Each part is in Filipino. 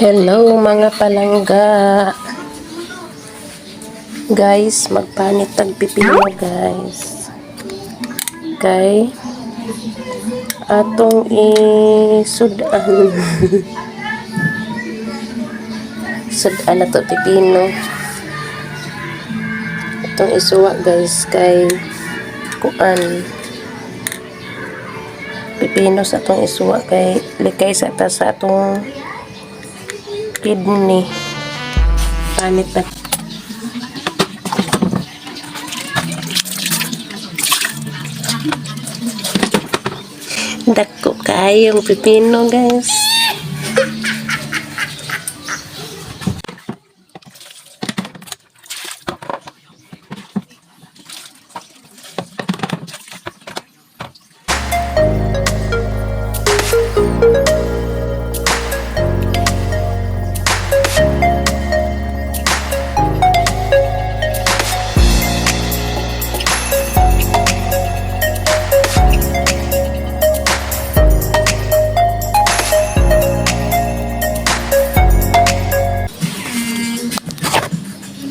Hello mga palangga. Guys, magpanit tagpipino guys. Okay. Atong isudan. Sudan na to pipino. Itong isuwa guys kay kuan. Pipino sa atong isuwa kay likay sa atas sa atong kidney. Panit na. Dako kayong pipino guys.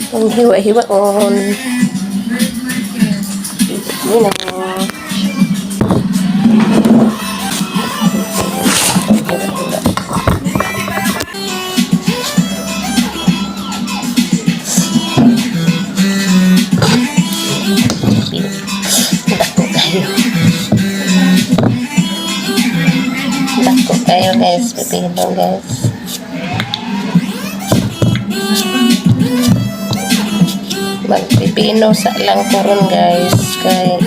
Ang hiwa-hiwa on. Yun na. Dako kayo guys, pipino guys. Magpipino sa lang puron guys kay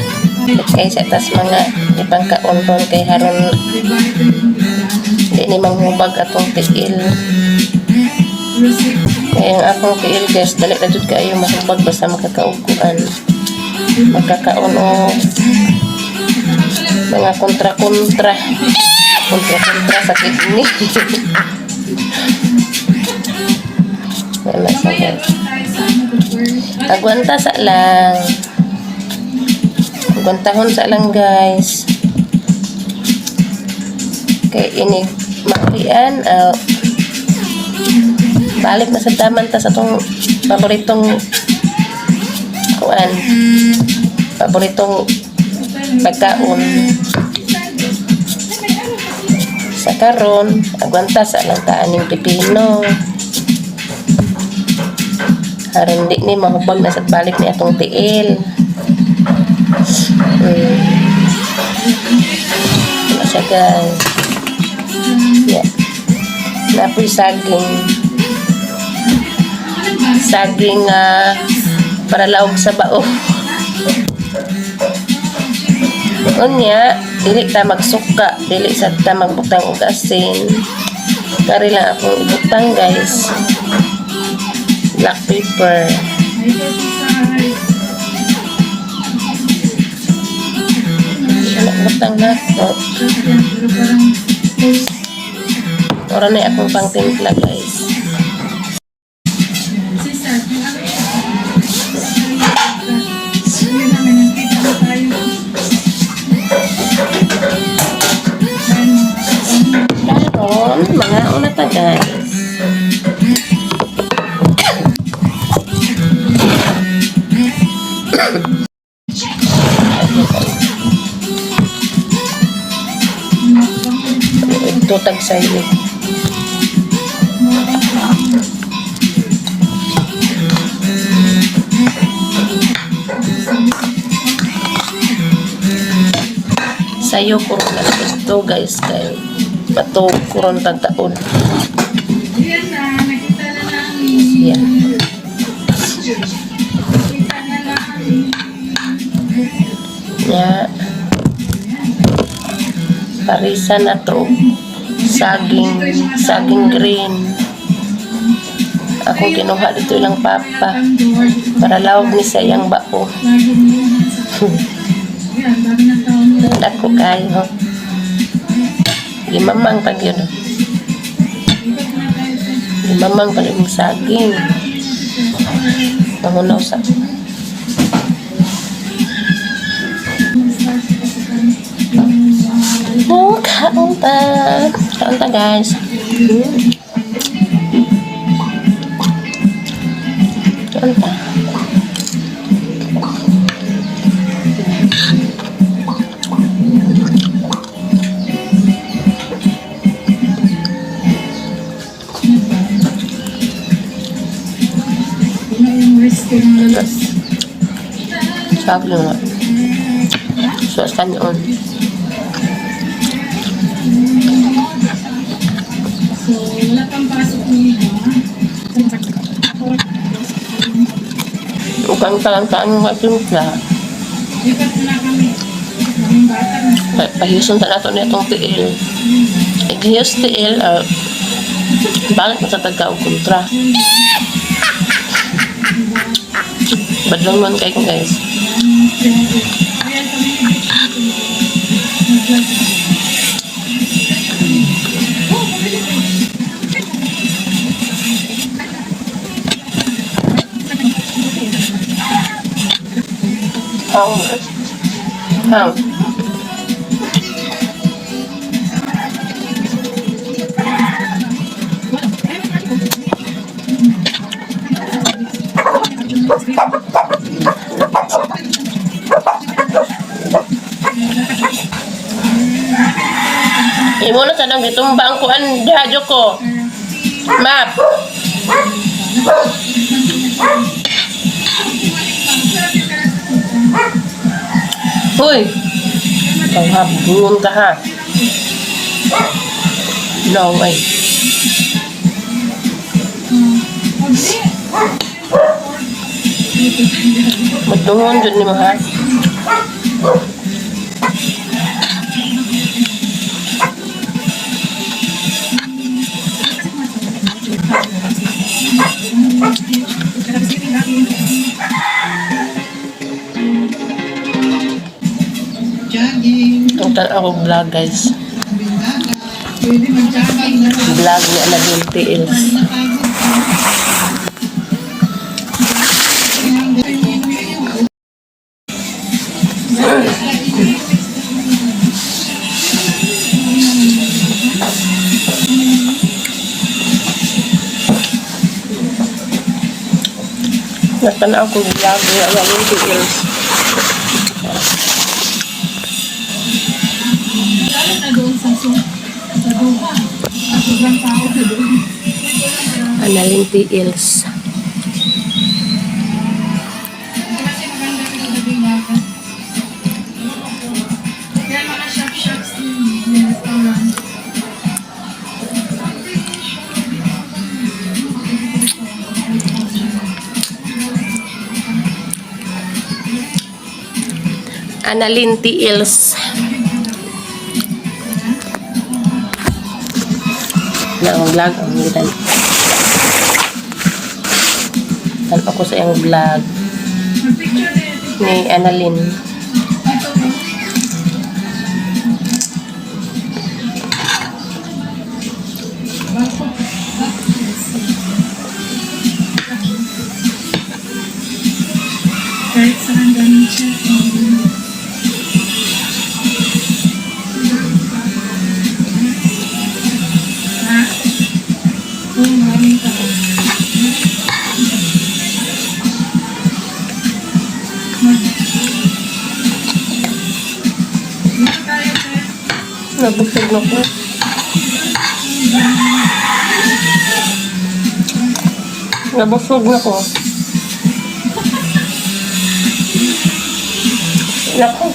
sa atas mga ibang kaunron kay haron hindi ni manghubag atong tiil kaya ang akong tiil guys dali na jud kayo mahubag basta makakauguan magkakaon o mga kontra sa kidney. Wala sa guys. Agwanta sa lang. Agwantahon sa lang guys. Kay inig makrian balik na sa daman ta sa tong paboritong pagkaon sa karon agwanta sa lang taaning pipino. Haron di ni mahubag na sa balik ni atong tiil. Wala siya guys. Yeah. Napoy saging para laog sa bao. Unya, dili ta magsuka, dili sa ta magbutang og asin. Kari lang akong ibutang guys. Black pepper. Butang na to. Ora na akong pangtimpla guys. Karon mga una ta guys. Tutag sa iyo. Sayo kurang na ito guys kay pato kurang tagtaon. Yan. Ya. Parisan na to. Saging green. Ako kinuha dito ilang papa para lawag ni sayang bao. Dako kayo. Limamang pag yun. Limamang pag yung saging. Mangunaw sa kaunta guys. Ano pa? Sabi mo nga. So, saan yun? So, wala pang pasok nila. Ukang talang-taan mo nga timpla. Lipat na kami. Ang bata na. Pahiuson ta nato niya itong tiil. Igihiyos tiil, balik na sa tagka o kontra. Badlang man kayo guys. Hang. Imo na sanang gitumba ang kuan diha ko. Map. Hoy. Panghabungon ka ha. No way. Madungon dyan ni mga. Tutan ako vlog guys. Pwede mag-jogging na. Vlog ni Anabel TLs. Natanaw ko vlog ni Anabel TLs. Lalo na doon sa Duba. Sobrang tao na doon. Analing TLs. Kasi maganda rin ang gabi kaya mga shop-shops din, restaurant. Analin TLs. Na ang vlog ang gitan. Tan ako sa iyang vlog Mag-picture din. ni Annalyn. Kahit saan ganun siya. Maraming tao. Dito tayo, sir. Nabusog na ko. Nabusog na ko. Nako.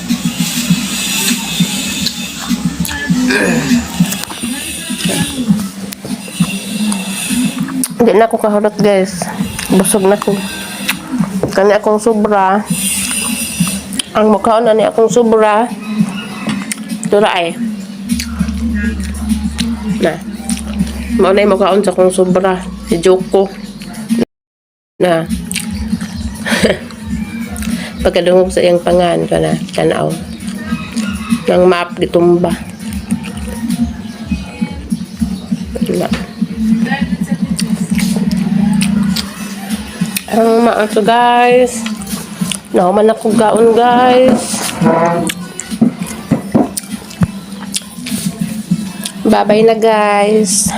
Hindi na ako kahulot guys. Busog na ko. Kani akong sobra. Ang mukhaon na ni akong sobra. Tura ay. Na. Mauna yung mukhaon sa akong sobra. Si Joko. Na. Pagkadungog sa iyang pangan ka na. Tanaw. Nang map gitumba. Na. Ang maato guys. Nahuman ako gaon guys. Bye-bye na guys.